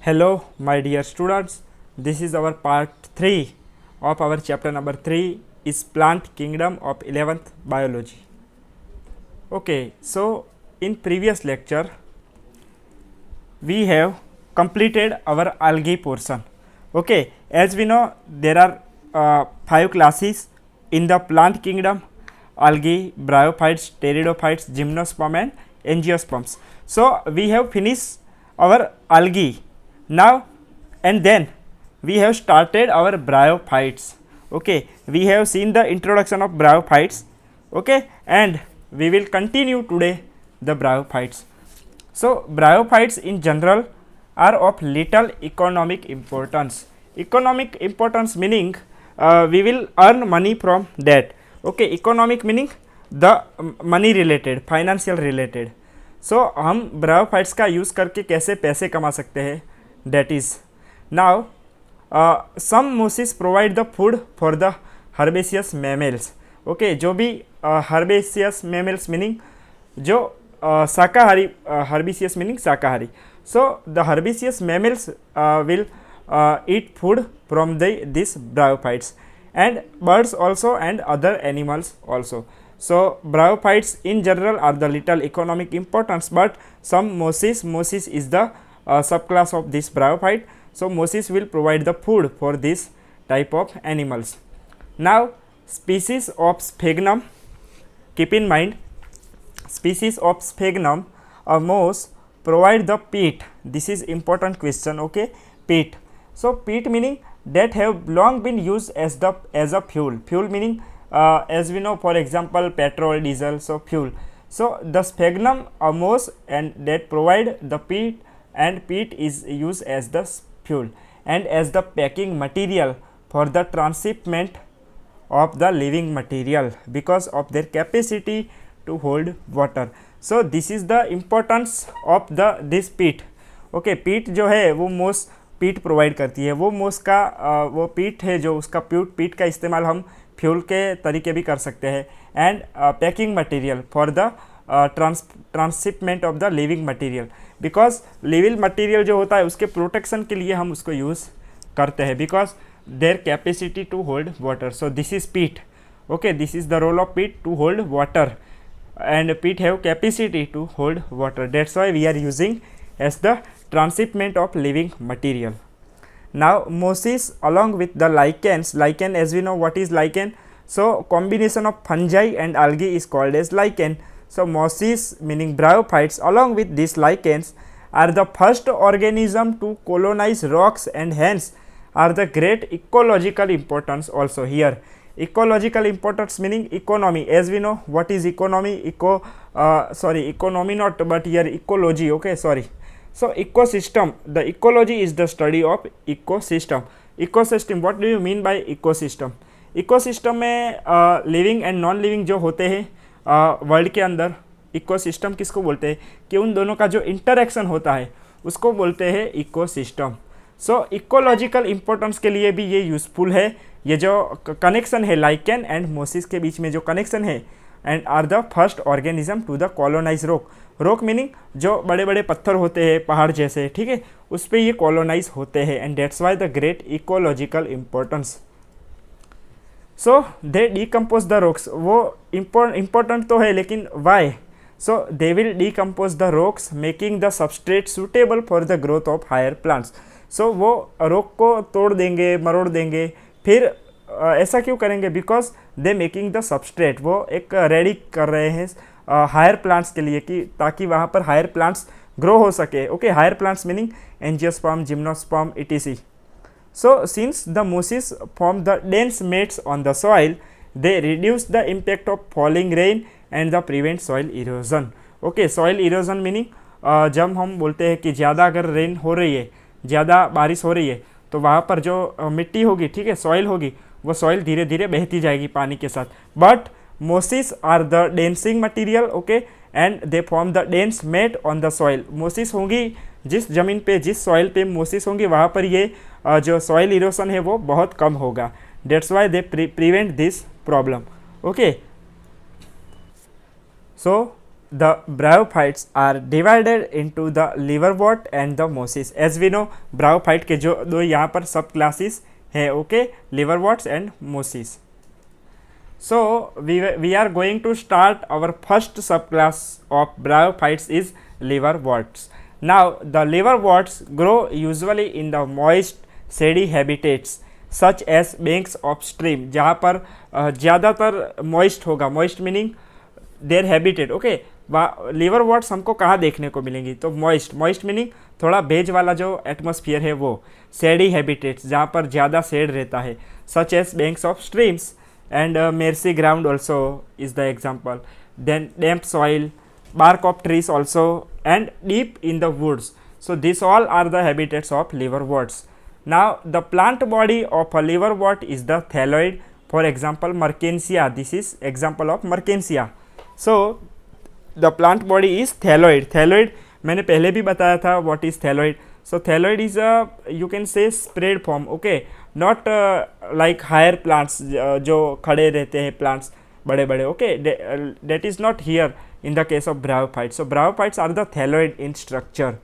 Hello, my dear students. This is our part 3 of our chapter number 3 is Plant Kingdom of 11th Biology. Okay, so in previous lecture we have completed our algae portion. Okay, as we know there are 5 classes in the plant kingdom: algae, bryophytes, pteridophytes, gymnosperm and angiosperms. So we have finished our algae now, and then we have started our bryophytes. Okay, we have seen the introduction of bryophytes. Okay, and we will continue today the bryophytes. So bryophytes in general are of little economic importance. Economic importance meaning we will earn money from that. Okay, economic meaning the money related, financial related. So हम bryophytes का use करके कैसे पैसे कमा सकते हैं, that is now some mosses provide the food for the herbaceous mammals. Okay, जो भी herbaceous mammals meaning जो शाकाहारी, herbaceous meaning शाकाहारी. So the herbaceous mammals will eat food from these bryophytes, and birds also and other animals also. So bryophytes in general are the little economic importance, but some mosses is the subclass of this bryophyte. So mosses will provide the food for this type of animals. Now species of sphagnum, keep in mind species of sphagnum or moss provide the peat. This is important question. Okay, peat. So peat meaning that have long been used as a fuel. Fuel meaning as we know, for example, petrol, diesel, so fuel. So the sphagnum or moss and that provide the peat, and peat is used as the fuel and as the packing material for the transshipment of the living material because of their capacity to hold water. So this is the importance of this peat. Okay, peat जो है वो मोस पीट provide करती है. वो मोस का वो पीट है जो उसका पीट का इस्तेमाल हम फ्यूल के तरीके भी कर सकते हैं. And packing material for the transshipment of the living material, because living material जो होता है उसके प्रोटेक्शन के लिए हम उसको यूज़ करते हैं because their capacity to hold water. So this is peat. Okay, this is the role of peat to hold water, and peat have capacity to hold water. That's why we are using as the transshipment of living material. Now mosses along with the lichens, lichen as we know what is lichen. So combination of fungi and algae is called as lichen. So mosses meaning bryophytes along with these lichens are the first organism to colonize rocks and hence are the great ecological importance also here. Ecological importance meaning economy, as we know what is economy, economy not, but here ecology. Okay, sorry. So ecosystem, the ecology is the study of ecosystem. Ecosystem, what do you mean by ecosystem? ecosystem में living and non living जो होते हैं world के अंदर, ecosystem किसको बोलते हैं कि उन दोनों का जो इंटरेक्शन होता है उसको बोलते हैं इकोसिस्टम. सो इकोलॉजिकल इम्पोर्टेंस के लिए भी ये यूज़फुल है. ये जो कनेक्शन है लाइकेन एंड मोसिस के बीच में जो कनेक्शन है, and are the first organism to the colonize rock. Rock meaning जो बड़े बड़े पत्थर होते हैं पहाड़ जैसे, ठीक है, उस पर ये कॉलोनाइज होते हैं and that's why the great ecological importance. So they decompose the rocks. वो इम्पोर्टेंट तो है लेकिन why? So they will decompose the rocks making the substrate suitable for the growth of higher plants. So वो rock को तोड़ देंगे, मरोड़ देंगे. फिर ऐसा क्यों करेंगे? Because they making the substrate, वो एक रेडी कर रहे हैं हायर प्लांट्स के लिए कि ताकि वहाँ पर हायर प्लांट्स ग्रो हो सके. Okay, higher plants meaning angiosperm, gymnosperm etc. So since the mosses form the dense mats on the soil they reduce the impact of falling rain and the prevent soil erosion. Okay, soil erosion meaning जब हम बोलते हैं कि ज़्यादा अगर rain हो रही है, ज़्यादा बारिश हो रही है, तो वहाँ पर जो मिट्टी होगी, ठीक है, सॉइल होगी, वो सॉइल धीरे धीरे बहती जाएगी पानी के साथ. But mosses are the densing material. Okay, and they form the dense mat on the soil. Mosses होंगी जिस जमीन पे, जिस सॉइल पे मोसिस होंगी वहाँ पर ये जो सॉइल इरोशन है वो बहुत कम होगा. Dates why they prevent this problem. Okay, so the bryophytes are divided into the liverwort and the mosses. As we know, bryophyte के जो दो यहाँ पर सब क्लासेस है, okay, liverworts and mosses. So we are going to start our first subclass of bryophytes is liverworts. Now the liverworts grow usually in the moist shady habitats such as banks of stream, जहाँ पर ज़्यादातर moist होगा, moist meaning their habitat, okay. Liverworts हमको कहाँ देखने को मिलेंगी, तो मॉइस्ट मीनिंग थोड़ा बेज वाला जो एटमॉस्फेयर है वो. सेडी हैबिटेट्स, जहाँ पर ज़्यादा सेड रहता है, such as banks of streams and marshy ground also is the example. Then damp soil, bark of trees also, and deep in the woods. So these all are the habitats of liverworts. Now the plant body of a liverwort is the thalloid. For example, Mertensia. This is example of Mertensia. So the plant body is thalloid. Thalloid मैंने पहले भी बताया था what is thalloid. So thalloid is a, you can say, spread form, okay, not like higher plants जो खड़े रहते हैं plants बड़े बड़े, okay, that is not here in the case of bryophytes. So bryophytes are the thalloid in structure.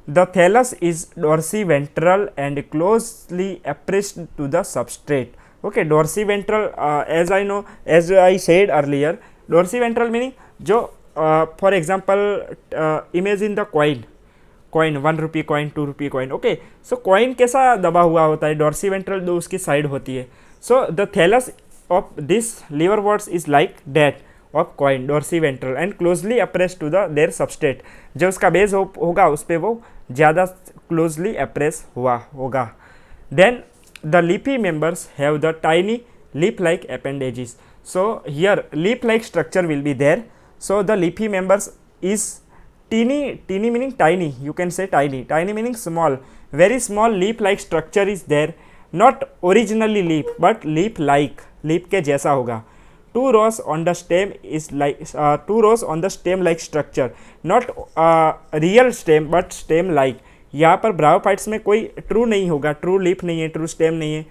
The thallus is dorsiventral and closely appressed to the substrate. Okay, dorsiventral, as I know, as I said earlier, dorsiventral meaning जो for example imagine the coin 1 rupee coin, 2 rupee coin, okay. So coin कैसा दबा हुआ होता है, dorsiventral दो उसकी side होती है. So the thallus of this liverworts is like that of coin, dorsiventral, and closely appressed to the their substrate. जो उसका बेस होगा उस पर वो ज़्यादा closely appress हुआ होगा. Then the leafy members have the tiny leaf-like appendages. So here leaf-like structure will be there. So the leafy members is teeny meaning tiny, you can say tiny meaning small, very small leaf-like structure is there. Not originally leaf but leaf-like, leaf के जैसा होगा. 2 rows on the stem is like 2 rows on the stem like structure, not real stem but stem like. यहाँ पर bryophytes में कोई true नहीं होगा, true leaf नहीं है, true stem नहीं है,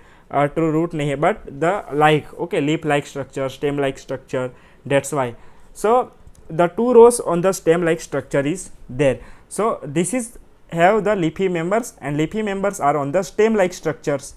true root नहीं है, but the like, okay, leaf like structure, stem like structure, that's why. So the 2 rows on the stem like structure is there. So this is have the leafy members, and leafy members are on the stem like structures.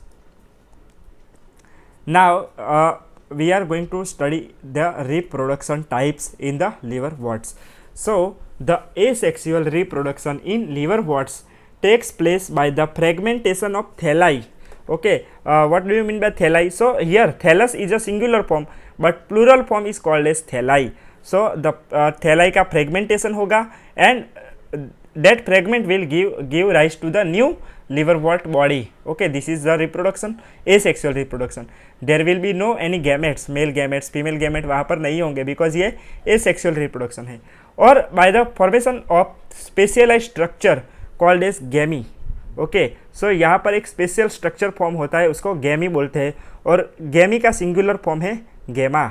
Now we are going to study the reproduction types in the liverworts. So the asexual reproduction in liverworts takes place by the fragmentation of thalli. Okay, what do you mean by thalli? So here thallus is a singular form but plural form is called as thalli. So the thalli का fragmentation होगा and that fragment will give rise to the new liverwort body. Okay, this is the reproduction, asexual reproduction. There will be no any gametes, male gametes, female gamete वहाँ पर नहीं होंगे because ये asexual reproduction है. और by the formation of specialized structure called as gamete. Okay, so यहाँ पर एक स्पेशल स्ट्रक्चर फॉर्म होता है, उसको गैमी बोलते हैं, और गैमी का सिंगुलर फॉर्म है गेमा.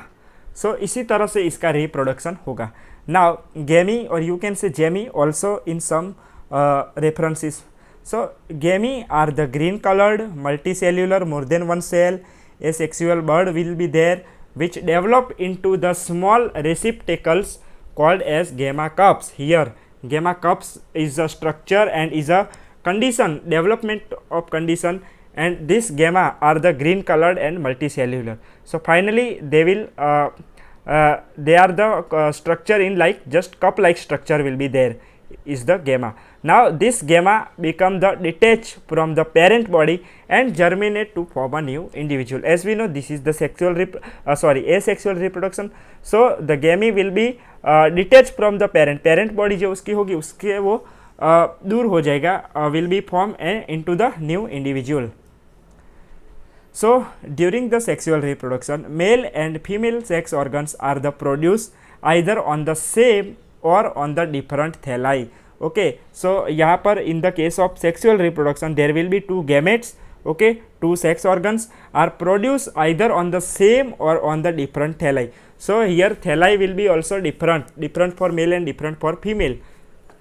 सो इसी तरह से इसका रिप्रोडक्शन होगा. नाउ गैमी और you can say gemmae also in some references. So gemmae are the green coloured multi cellular more than one cell asexual bird will be there which develop into the small receptacles called as gamma cups. Here gamma cups is a structure and is a condition, development of condition, and this gamma are the green colored and multicellular. So finally they will they are the structure in like just cup like structure will be there is the gamma. Now this gamma become the detached from the parent body and germinate to form a new individual. As we know, this is the asexual reproduction. So the gamete will be detached from the parent body जो उसकी होगी उसके वो दूर हो जाएगा, will be formed into the new individual. So during the sexual reproduction, male and female sex organs are the produced either on the same or on the different thalli. Okay, so यहाँ पर in the case of sexual reproduction there will be two gametes. Okay, two sex organs are produced either on the same or on the different thalli. So here thalli will be also different for male and different for female.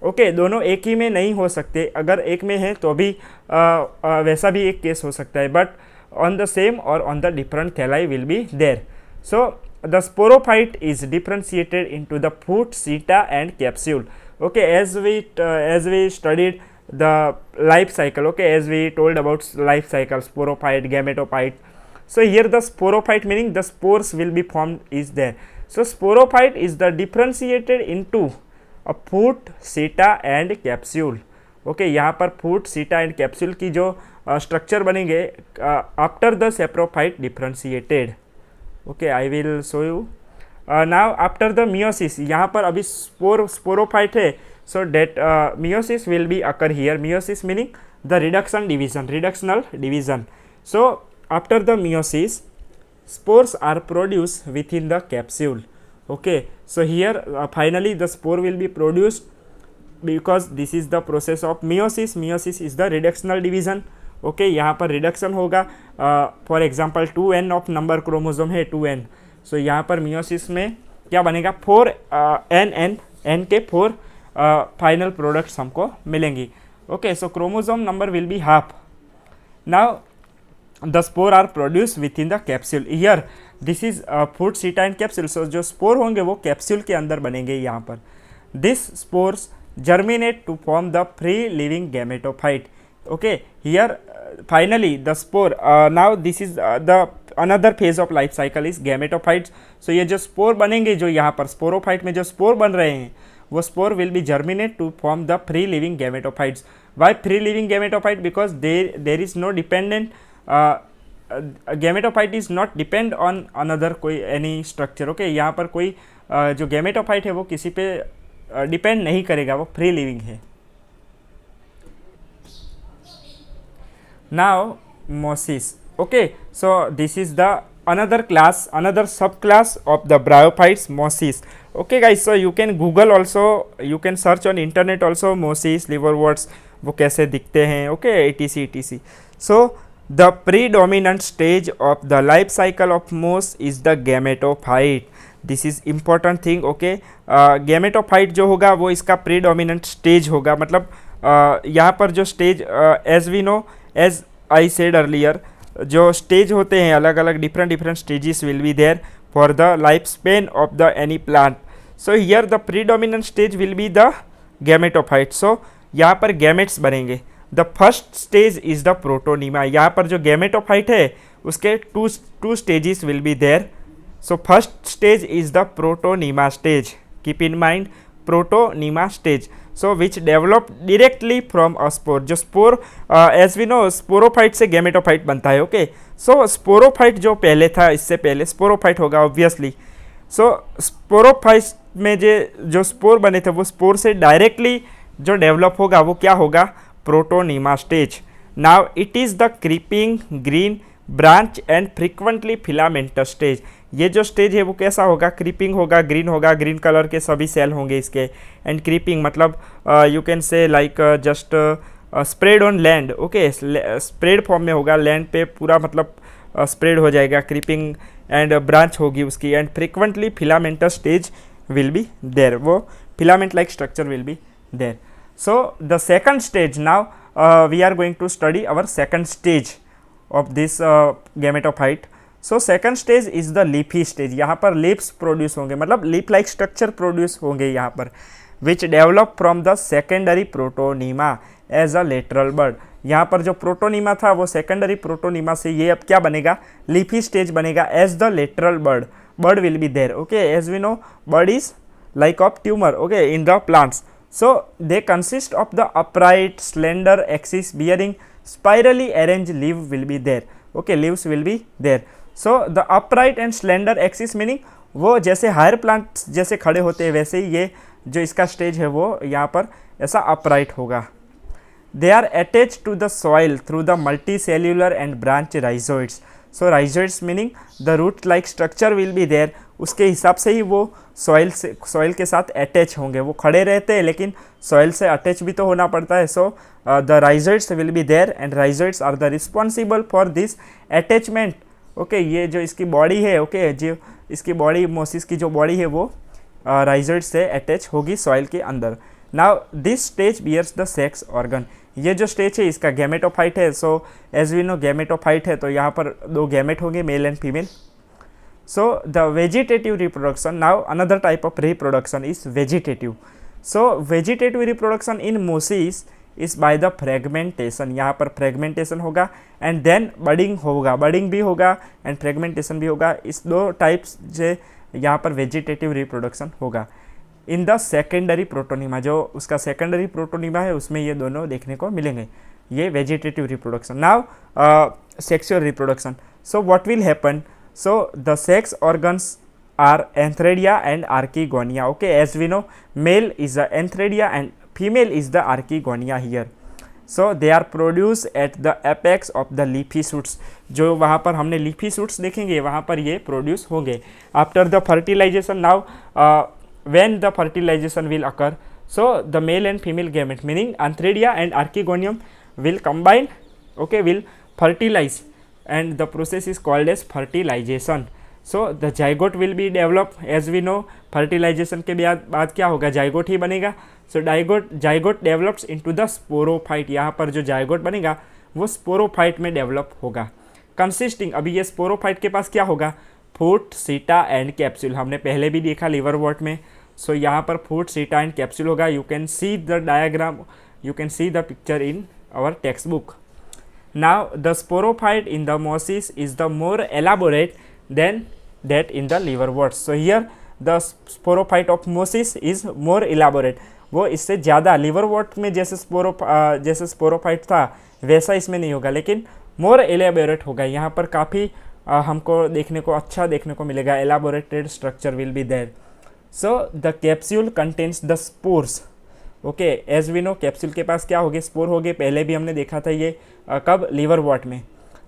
Okay दोनों एक ही में नहीं हो सकते, अगर एक में है तो भी वैसा भी एक केस हो सकता है, बट ऑन द सेम और on the different thalli will be there. So the sporophyte is differentiated into the fruit, seta and capsule. Okay, as we studied the life cycle, okay, as we told about life cycle, sporophyte, gametophyte. So here the sporophyte meaning the spores will be formed is there. So sporophyte is the differentiated into a fruit, seta and capsule. Okay, यहाँ पर fruit, सीटा and capsule की जो structure बनेंगे after the saprophyte differentiated. Okay, I will show you now after the meiosis. यहाँ पर अभी sporophyte है, so that meiosis will be occur here. Meiosis meaning the reduction division, reductional division. So after the meiosis spores are produced within the capsule. Okay, so here finally the spore will be produced because this is the process of meiosis. Meiosis is the reductional division. Okay, यहाँ पर reduction होगा. For example 2n of number chromosome है 2n. सो यहाँ पर meiosis में क्या बनेगा 4n के 4 फाइनल प्रोडक्ट्स हमको मिलेंगी. Okay, so chromosome number will be half. Now the spore are produced within the capsule. Here this is fruit, seta and capsule. So जो spore होंगे वो capsule के अंदर बनेंगे यहाँ पर. This spores germinate to form the free living gametophyte. Okay, here finally the spore. Now this is the another phase of life cycle is gametophytes. So ये जो spore बनेंगे, जो यहाँ पर sporophyte में जो spore बन रहे हैं, वो spore will be germinate to form the free living gametophytes. Why free living gametophyte? Because there is no dependent gametophyte is not depend on another कोई एनी स्ट्रक्चर. ओके, यहाँ पर कोई जो गैमेटोफाइट है वो किसी पे डिपेंड नहीं करेगा, वो फ्री लिविंग है. Now mosses. Okay, so this is the another class, another subclass of the bryophytes, mosses. Okay guys, so you can Google also, you can search on internet also mosses, liverworts, वो कैसे दिखते हैं. Okay, etc. So the predominant stage of the life cycle of moss is the gametophyte. This is important thing. Okay, gametophyte जो होगा वो इसका predominant stage होगा. मतलब यहाँ पर जो stage as we know, as I said earlier, जो stage होते हैं अलग अलग different stages will be there for the lifespan of the any plant. So here the predominant stage will be the gametophyte. So यहाँ पर gametes बनेंगे. The first stage is the protonema. यहाँ पर जो गैमेटोफाइट है उसके two stages will be there. So first stage is the protonema stage. Keep in mind protonema stage. So which develop directly from a spore. जो spore as we know sporophyte से gametophyte बनता है. Okay, सो sporophyte जो पहले था, इससे पहले sporophyte होगा ऑब्वियसली. सो स्पोरोफाइट में जो स्पोर बने थे वो स्पोर से डायरेक्टली जो डेवलप होगा वो क्या होगा, protonema stage. Now it is the creeping, green, branch and frequently filamentous stage. ये जो स्टेज है वो कैसा होगा, क्रीपिंग होगा, ग्रीन कलर के सभी सेल होंगे इसके. एंड क्रीपिंग मतलब यू कैन से like just spread on land. Okay, spread form में होगा, लैंड पे पूरा मतलब स्प्रेड हो जाएगा. क्रीपिंग एंड ब्रांच होगी उसकी. And frequently filamentous stage will be there. वो filament like structure will be there. So the second stage, now we are going to study our second stage of this gametophyte. So second stage is the leafy stage. यहाँ पर leaves produce होंगे, मतलब leaf like structure produce होंगे यहाँ पर, which develop from the secondary protonema as a lateral bud. यहाँ पर जो प्रोटोनीमा था वो सेकेंडरी प्रोटोनीमा से ये अब क्या बनेगा, लीफी स्टेज बनेगा as the lateral bird. Bird will be there. Okay, as we know bird is like of tumour. Okay, in the plants. So they consist of the upright, slender axis bearing spirally arranged leaf will be there. Okay, leaves will be there. So the upright and slender axis meaning वो जैसे higher plants जैसे खड़े होते हैं वैसे ही ये जो इसका स्टेज है वो यहाँ पर ऐसा अपराइट होगा. They are attached to the soil through the multicellular and branch rhizoids. So rhizoids meaning the root like structure will be there. उसके हिसाब से ही वो सॉइल के साथ अटैच होंगे. वो खड़े रहते हैं लेकिन सॉइल से अटैच भी तो होना पड़ता है. So the rhizoids will be there and rhizoids are the responsible for this attachment. Okay, ये जो इसकी बॉडी है, ओके, जो इसकी बॉडी, मोसिस की जो बॉडी है वो राइजोइड से अटैच होगी सॉइल के अंदर. Now this stage bears the sex organ. ये जो स्टेज है इसका गैमेटोफाइट है. So as we know gametophyte है तो यहाँ पर दो गैमेट होंगे, male and female. So the vegetative reproduction, now another type of reproduction is vegetative. So vegetative reproduction in mosses is by the fragmentation, यहाँ पर fragmentation होगा and then budding होगा, budding भी होगा and fragmentation भी होगा. इस दो टाइप्स से यहाँ पर vegetative reproduction होगा. इन द सेकेंडरी प्रोटोनिमा, जो उसका सेकेंडरी प्रोटोनिमा है उसमें ये दोनों देखने को मिलेंगे. ये vegetative reproduction. Now sexual reproduction. So what will happen? So the sex organs are antheridia and archegonia. Okay, as we know, male is the antheridia and female is the archegonia here. So they are produce at the apex of the leafy shoots. जो वहाँ पर हमने leafy shoots देखेंगे वहाँ पर ये produce होंगे. After the fertilization, now when the fertilization will occur, so the male and female gamete meaning antheridia and archegonium will combine, okay, will fertilize, and the process is called as fertilization. So the zygote will be developed. As we know, fertilization के बाद क्या होगा, zygote ही बनेगा. So zygote develops into the sporophyte. यहाँ पर जो zygote बनेगा वो sporophyte में develop होगा. Consisting, अभी ये sporophyte के पास क्या होगा, फूट, सीटा एंड कैप्सूल. हमने पहले भी देखा लिवर वॉट में. सो यहाँ पर फूट, सीटा एंड कैप्सूल होगा. You can see the diagram, you can see the picture in our textbook. Now the sporophyte in the mosses is the more elaborate than that in the liverwort. So here the sporophyte of mosses is more elaborate. वो इससे ज़्यादा liver what में जैसे sporophyte था वैसा इसमें नहीं होगा, लेकिन मोर एलाबोरेट होगा. यहाँ पर काफ़ी हमको देखने को अच्छा देखने को मिलेगा. Elaborated structure will be there. So the capsule contains the spores. Okay, as we know, capsule के पास क्या होगे, स्पोर होगे. पहले भी हमने देखा था ये कब, लिवर वॉट में.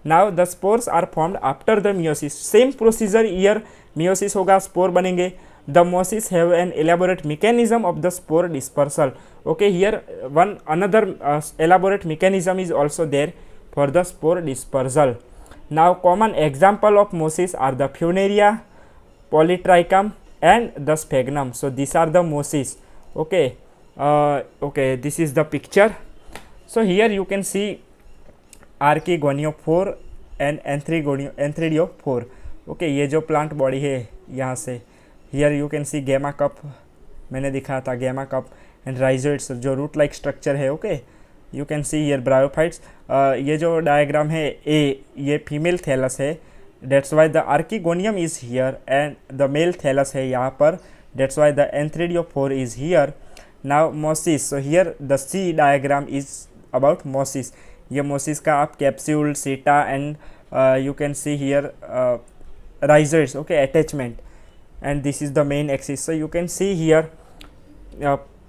Now the spores are formed after the meiosis. Same procedure, here meiosis होगा, स्पोर बनेंगे. The mosses have an elaborate mechanism of the spore dispersal. Okay, here one another elaborate mechanism is also there for the spore dispersal. Now common example of mosses are the Funaria, Polytrichum and the Sphagnum. So these are the mosses. Okay, okay, this is the picture. So here you can see Archegoniophore and Anthridiophore. Okay, ये जो plant body है यहाँ से, here you can see gamma cup, मैंने दिखाया था gamma cup and rhizoids जो root like structure है. Okay, you can see here bryophytes. ये जो डायग्राम है ए, ये फीमेल थैलस है, that's why the archegonium is here and the male thallus है यहाँ पर, that's why the antheridiophore is here. Now mosses, so here the C diagram is about mosses. ये mosses का आप capsule, seta and you can see here rhizoids. Okay, attachment, and this is the main axis. So you can see here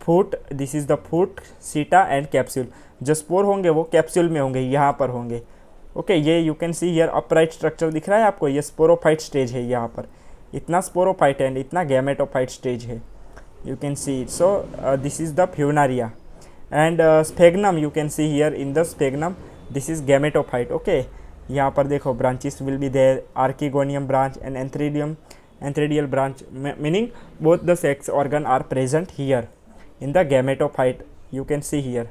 foot, this is the foot, seta and capsule. जो spore होंगे वो capsule में होंगे, यहाँ पर होंगे. Okay, ये you can see here upright structure दिख रहा है आपको, ये स्पोरोफाइट स्टेज है. यहाँ पर इतना स्पोरोफाइट है एंड इतना गैमेटोफाइट स्टेज है, you can see. So this is the Funaria and Sphagnum. You can see here in the Sphagnum, this is gametophyte. Okay, यहाँ पर देखो branches will be there, archegonium branch and antheridial branch, meaning both the sex organ are present here in the gametophyte, you can see here.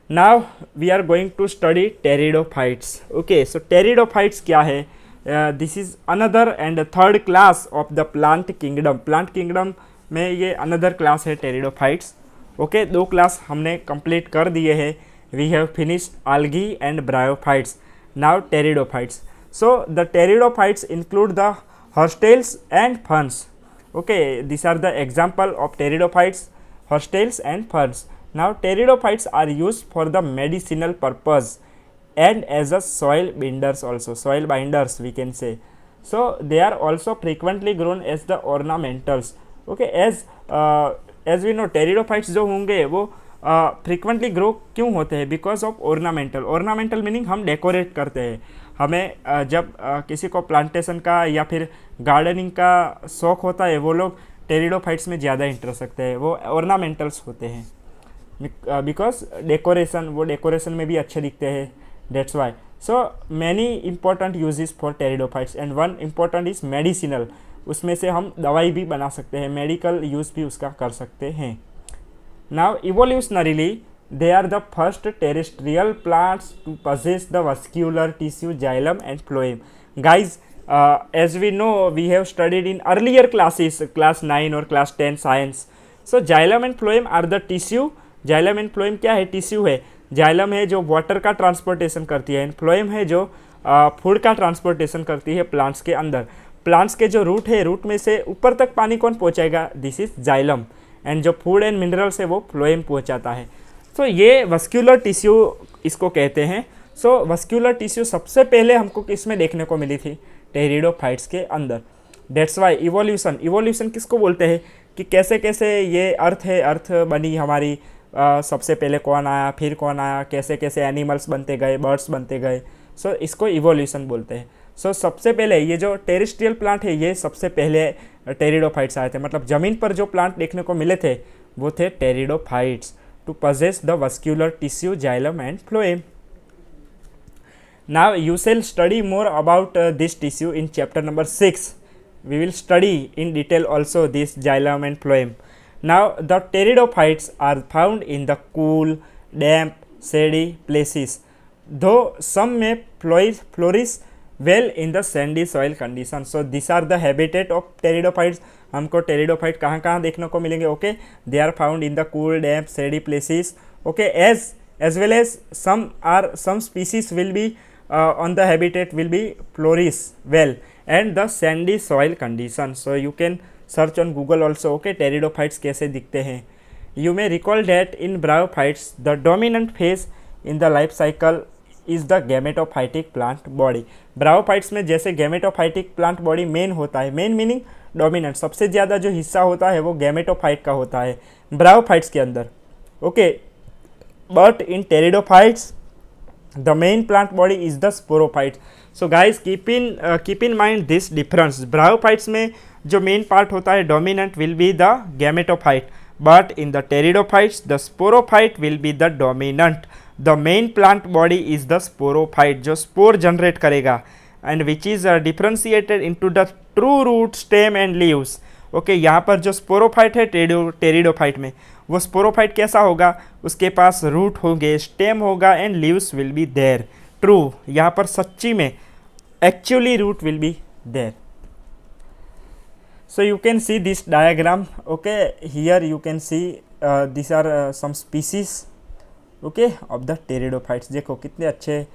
Now we are going to study pteridophytes. Okay, so pteridophytes क्या है? This is another and third class of the plant kingdom. Plant kingdom में ये another class है pteridophytes. Okay, दो class हमने complete कर दिए हैं. We have finished algae and bryophytes. Now pteridophytes. So the pteridophytes include the hostels and ferns. Okay, these are the example of pteridophytes, hostels and ferns. Now pteridophytes are used for the medicinal purpose and as a soil binders also, soil binders we can say. So they are also frequently grown as the ornamentals. Okay, as we know, pteridophytes जो होंगे वो frequently grow क्यों होते हैं, because of ornamental. Ornamental meaning हम decorate करते हैं. हमें जब किसी को प्लांटेशन का या फिर गार्डनिंग का शौक होता है, वो लोग टेरिडोफाइट्स में ज़्यादा इंटरेस्ट रखते हैं. वो ऑर्नामेंटल्स होते हैं बिकॉज डेकोरेशन, वो डेकोरेशन में भी अच्छे दिखते हैं, that's why. So many important uses for pteridophytes and one important is medicinal. उसमें से हम दवाई भी बना सकते हैं, मेडिकल यूज़ भी उसका कर सकते हैं. Now evolutionarily they are the first terrestrial plants to possess the vascular tissue, xylem and phloem. Guys, as we know, we have studied in earlier classes, class 9 और class 10 science. So xylem and phloem are the tissue. xylem and phloem क्या है? Tissue है. Xylem है जो water का transportation करती है, and phloem है जो फूड का ट्रांसपोर्टेशन करती है प्लांट्स के अंदर. प्लांट्स के जो रूट है, रूट में से ऊपर तक पानी कौन पहुंचाएगा? This is xylem. एंड जो फूड एंड मिनरल्स है वो फ्लोएम पहुंचाता है. सो ये वस्क्यूलर टिश्यू इसको कहते हैं. सो वस्क्यूलर टिश्यू सबसे पहले हमको किसमें देखने को मिली थी? टेरिडोफाइट्स के अंदर. डेट्स वाई इवोल्यूशन किसको बोलते हैं कि कैसे कैसे ये अर्थ है, अर्थ बनी हमारी, सबसे पहले कौन आया, फिर कौन आया, कैसे कैसे एनिमल्स बनते गए, बर्ड्स बनते गए. सो इसको इवोल्यूशन बोलते हैं. सो सबसे पहले ये जो टेरेस्ट्रियल प्लांट है, ये सबसे पहले टेरिडोफाइट्स आए थे. मतलब ज़मीन पर जो प्लांट देखने को मिले थे वो थे pteridophytes to possess the vascular tissue xylem and phloem. Now you shall study more about this tissue in chapter number 6. We will study in detail also this xylem and phloem. Now the pteridophytes are found in the cool, damp, shady places, though some may flourish well in the sandy soil conditions. So these are the habitat of pteridophytes. हमको pteridophyte कहाँ कहाँ देखने को मिलेंगे? Okay, they are found in the cool, damp, shady places. Okay, as well as some species will be on the habitat will be flourish well and the sandy soil condition. So you can search on Google also. Okay, pteridophytes कैसे दिखते हैं. You may recall that in bryophytes the dominant phase in the life cycle is the gametophytic plant body. Bryophytes में जैसे gametophytic plant body main होता है, main meaning dominant, सबसे ज़्यादा जो हिस्सा होता है वो गैमेटोफाइट का होता है ब्रायोफाइट्स के अंदर. Okay, but in pteridophytes the main plant body is the sporophyte. So guys, keep in mind this difference. Bryophytes में जो main part होता है dominant will be the gametophyte, but in the pteridophytes the sporophyte will be the dominant. The main plant body is the sporophyte जो spore generate करेगा and which is differentiated into the true root, stem and leaves. Okay, यहाँ पर जो sporophyte है pteridophyte में, वो sporophyte कैसा होगा? उसके पास रूट होंगे, स्टेम होगा and leaves will be there. True, यहाँ पर सच्ची में actually root will be there. So you can see this diagram. Okay, here you can see this are some species okay of the pteridophytes. देखो कितने अच्छे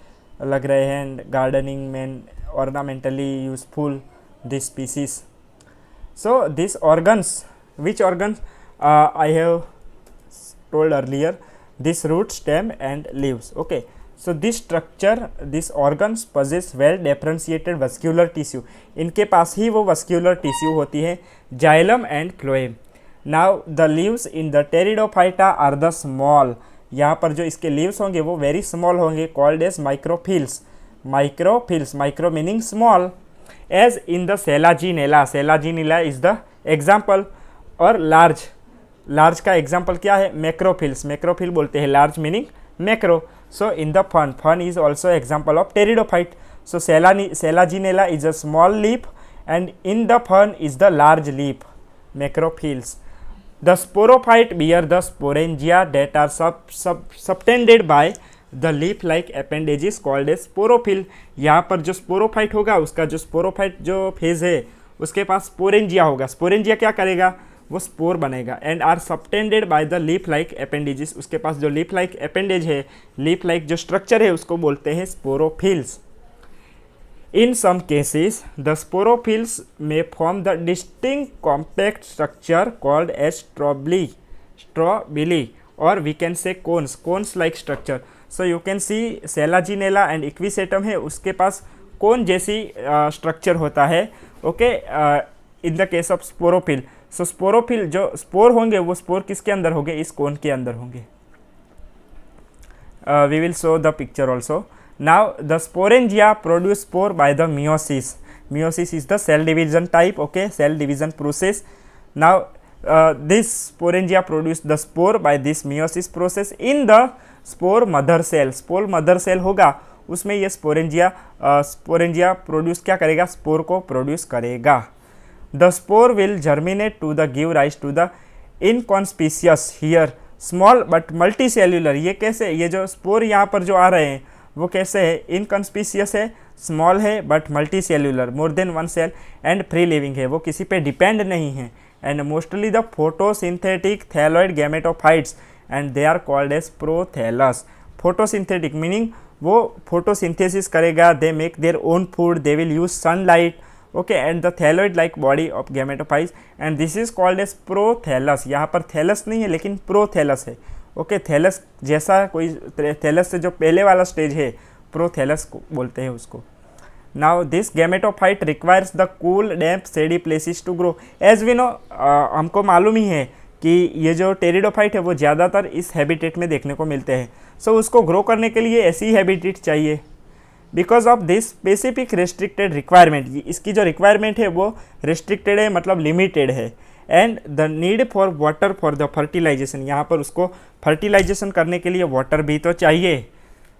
लग रहे हैं एंड गार्डनिंग में ornamentally useful this species. So these organs, which organs I have told earlier, this root, stem and leaves. Okay, so this structure, these organs possess well differentiated vascular tissue. इनके पास ही वो vascular tissue होती है, xylem and phloem. Now the leaves in the pteridophyta are the small. यहाँ पर जो इसके leaves होंगे वो very small होंगे, called as microphylla. Micro meaning small. As in the Selaginella is the example. और large का example क्या है? मैक्रोफिल बोलते हैं, large meaning macro. So in the fern is also example of pteridophyte. So Selaginella is a small leaf and in the fern is the large leaf, macrophylls. The sporophyte bear the sporangia that are subtended by the leaf like appendages called as sporophyll. यहाँ पर जो sporophyte होगा उसका जो sporophyte जो phase है उसके पास sporangia होगा. स्पोरेंजिया क्या करेगा? वो स्पोर बनेगा and are subtended by the leaf like appendages. उसके पास जो लीफ लाइक अपेंडेज है, लीफ लाइक जो स्ट्रक्चर है उसको बोलते हैं sporophylls. In some cases the sporophylls में form the distinct compact structure called as strobili और we can say cones like structure. So you can see Selaginella and Equisetum है, उसके पास कोन जैसी स्ट्रक्चर होता है. Okay, in the case of sporophyll. So sporophyll जो spore होंगे वो स्पोर किसके अंदर होंगे? इस कोन के अंदर होंगे. We will show the picture also. Now the sporangia produce spore by the meiosis. Meiosis is the cell division type. Okay, cell division process. Now this sporangia produce the spore by this meiosis process in the spore mother cell. spore mother cell होगा उसमें ये sporangia produce क्या करेगा? spore को produce करेगा. the spore will germinate to the give rise to the inconspicuous here small but multicellular. ये कैसे? ये जो spore यहाँ पर जो आ रहे हैं वो कैसे है, इनकंस्पिशियस है, स्मॉल है but multi cellular, more than one cell and free living है, वो किसी पे डिपेंड नहीं है, and mostly the photosynthetic thalloid gametophytes and they are called as prothallus. Photosynthetic meaning वो फोटोसिंथेसिस करेगा, they make their own food, they will use sunlight, okay, and the thalloid like body of gametophytes and this is called as prothallus. यहाँ पर thallus नहीं है लेकिन prothallus है, okay, thallus जैसा कोई, थैलस से जो पहले वाला स्टेज है प्रोथैलस को बोलते हैं उसको। Now this gametophyte requires the cool damp shady places to grow, as we know, हमको मालूम ही है कि ये जो टेरिडोफाइट है वो ज़्यादातर इस हैबिटेट में देखने को मिलते हैं। सो उसको ग्रो करने के लिए ऐसी हैबिटेट चाहिए। Because of this specific restricted requirement, इसकी जो रिक्वायरमेंट है वो रेस्ट्रिक्टेड है, मतलब लिमिटेड है, and the need for water for the fertilization, यहाँ पर उसको फर्टिलाइजेशन करने के लिए वाटर भी तो चाहिए।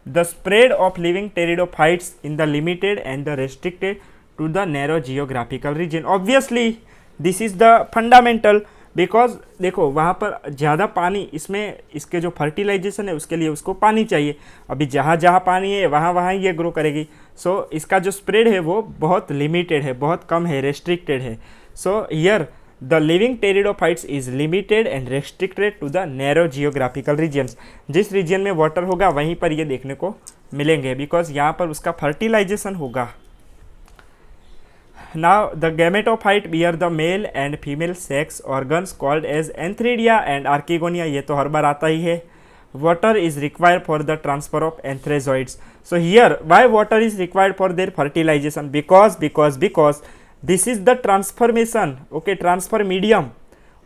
The spread of living pteridophytes in the limited and the restricted to the narrow geographical region, obviously this is the fundamental, because देखो वहाँ पर ज़्यादा पानी, इसमें इसके जो फर्टिलाइजेशन है उसके लिए उसको पानी चाहिए, अभी जहाँ जहाँ पानी है वहाँ वहाँ ये ग्रो करेगी। सो इसका जो स्प्रेड है वो बहुत लिमिटेड है, बहुत कम है, रेस्ट्रिक्टेड है। So here the living pteridophytes is limited and restricted to the narrow geographical regions, जिस रीजन में वाटर होगा वहीं पर ये देखने को मिलेंगे, बिकॉज यहाँ पर उसका फर्टिलाइजेशन होगा। Now the gametophyte bear the male and female sex organs called as antheridia and archegonia, ये तो हर बार आता ही है। Water is required for the transfer of antherozoids. So here why water is required for their fertilization? Because this is the transformation, okay, transfer medium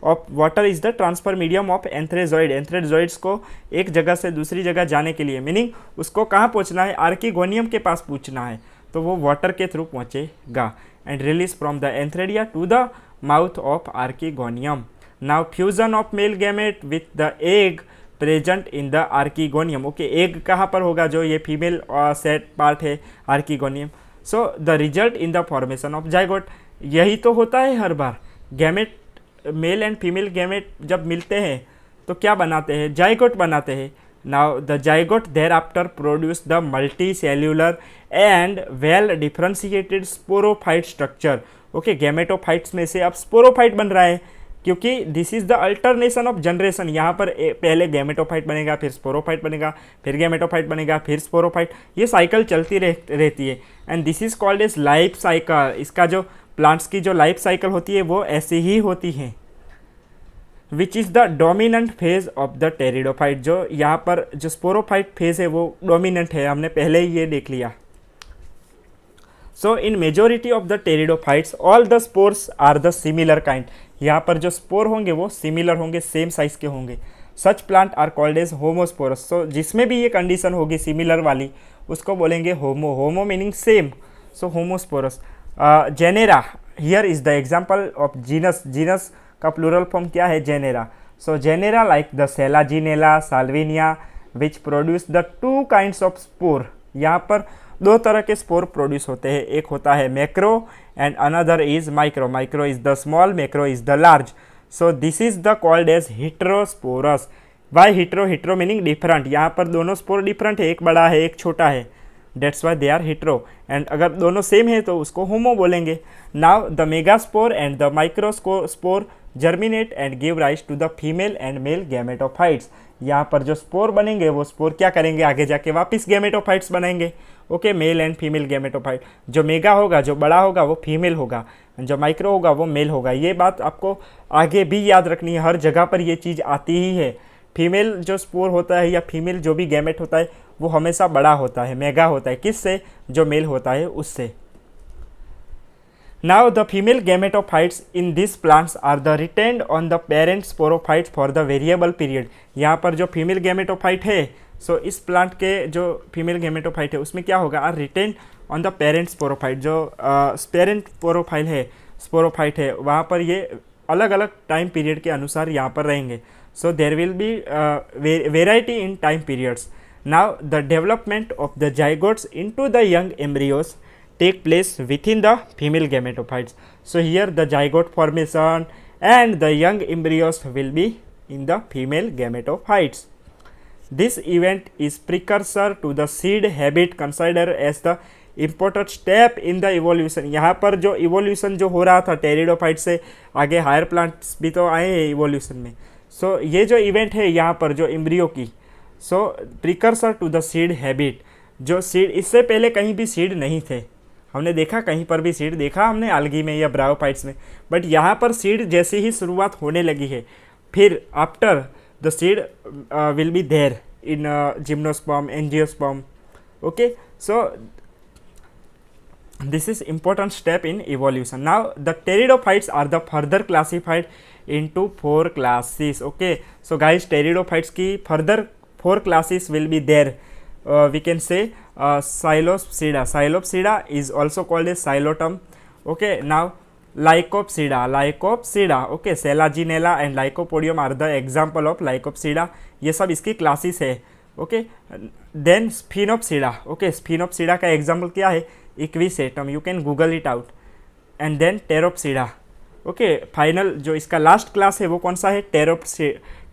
of water is the transfer medium of antherozoid. Antherozoids को एक जगह से दूसरी जगह जाने के लिए, meaning उसको कहाँ पहुँचना है, आर्कीगोनियम के पास पहुँचना है, तो वो वाटर के थ्रू पहुँचेगा and release from the antheridia to the mouth of archegonium. Now fusion of male gamete with the egg present in the archegonium, okay, egg कहाँ पर होगा, जो ये फीमेल सेट पार्ट है archegonium. So the result in the formation of zygote, यही तो होता है हर बार, gamete, male and female gamete जब मिलते हैं तो क्या बनाते हैं, जाइगोट बनाते हैं। Now the zygote thereafter produce the multicellular and well differentiated sporophyte structure, okay, gametophytes में से अब स्पोरोफाइट बन रहा है, क्योंकि this is the alternation of generation, यहाँ पर पहले गैमेटोफाइट बनेगा, फिर स्पोरोफाइट बनेगा, फिर गैमेटोफाइट बनेगा, फिर स्पोरोफाइट, ये साइकिल चलती रहती है, and this is called as life cycle. इसका जो प्लांट्स की जो लाइफ साइकिल होती है वो ऐसी ही होती है, which is the dominant phase of the pteridophyte, जो यहाँ पर जो स्पोरोफाइट फेज है वो डोमिनेंट है, हमने पहले ही ये देख लिया। So in majority of the pteridophytes all the spores are the similar kind, यहाँ पर जो स्पोर होंगे वो सिमिलर होंगे, सेम साइज के होंगे। Such plant are called as homosporous, so जिसमें भी ये कंडीशन होगी सिमिलर वाली उसको बोलेंगे homo, homo meaning same, so homosporous. Genera, here is the example of genus, genus का प्लूरल फॉर्म क्या है, genera. So genera like the Selaginella, Salvinia which produce the two kinds of spore, यहाँ पर दो तरह के स्पोर प्रोड्यूस होते हैं, एक होता है macro and another is micro, micro is the small, macro is the large. So this is the called as heterosporous. Why hetero, hetero meaning different, यहाँ पर दोनों स्पोर डिफरेंट है, एक बड़ा है एक छोटा है, that's why they are hetero, and अगर दोनों सेम है तो उसको होमो बोलेंगे। Now the megaspore and the microspore germinate and give rise to the female and male gametophytes, यहाँ पर जो स्पोर बनेंगे वो स्पोर क्या करेंगे, आगे जाके वापस गैमेटोफाइट्स बनाएंगे, okay, mail and female gametophyte. जो मेगा होगा, जो बड़ा होगा वो फीमेल होगा, जो माइक्रो होगा वो मेल होगा। ये बात आपको आगे भी याद रखनी है, हर जगह पर ये चीज़ आती ही है। फीमेल जो स्पोर होता है या फीमेल जो भी गैमेट होता है वो हमेशा बड़ा होता है, मेगा होता है, किससे, जो मेल होता है उससे। Now the female gametophytes in these plants are the retained on the parent sporophytes for the variable period। यहाँ पर जो फीमेल गैमेटोफाइट है, सो इस प्लांट के जो फीमेल गैमेटोफाइट है उसमें क्या होगा, are retain on the parent sporophyte, जो पेरेंट स्पोरोफाइल है, स्पोरोफाइट है, वहाँ पर ये अलग अलग टाइम पीरियड के अनुसार यहाँ पर रहेंगे। So there will be variety in time periods. Now the development of the zygotes into the young embryos take place within the female gametophytes. So here the zygote formation and the young embryos will be in the female gametophytes. This event is precursor to the seed habit considered as the important step in the evolution. यहाँ पर जो evolution जो हो रहा था pteridophyte से आगे higher plants भी तो आए हैं evolution में. सो ये जो इवेंट है यहाँ पर जो एम्ब्रियो की, so precursor to the seed habit, जो सीड, इससे पहले कहीं भी सीड नहीं थे, हमने देखा कहीं पर भी सीड देखा हमने algae में या ब्रायोफाइट्स में, बट यहाँ पर सीड जैसे ही शुरुआत होने लगी है, फिर after the seed will be there in gymnosperm, angiosperm. Okay, so this is important step in evolution. Now the pteridophytes are the further classified into 4 classes. Okay, so guys, pteridophytes की further 4 classes will be there. We can say Psilopsida. Psilopsida is also called as Psilotum. Okay, now Lycopsida. Okay, Selaginella and Lycopodium are the example of Lycopsida. ये सब इसकी classes है. Okay, then Sphenopsida. Okay, Sphenopsida का example क्या है? Equisetum, you can google it out. And then Pteropsida. Okay, final जो इसका last class है वो कौन सा है?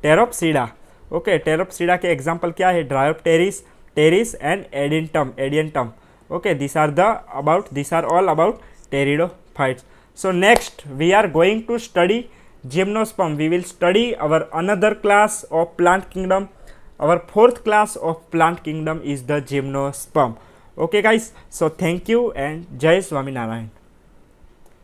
टेरोप्सिडा. ओके, टेरोप्सिडा के एग्जाम्पल क्या है? Dryopteris, Pteris and Adiantum. Okay, this are all about pteridophytes. So next we are going to study gymnosperm. We will study our another class of plant kingdom. Our 4th class of plant kingdom is the gymnosperm. Okay guys, so thank you and Jai Swaminarayan.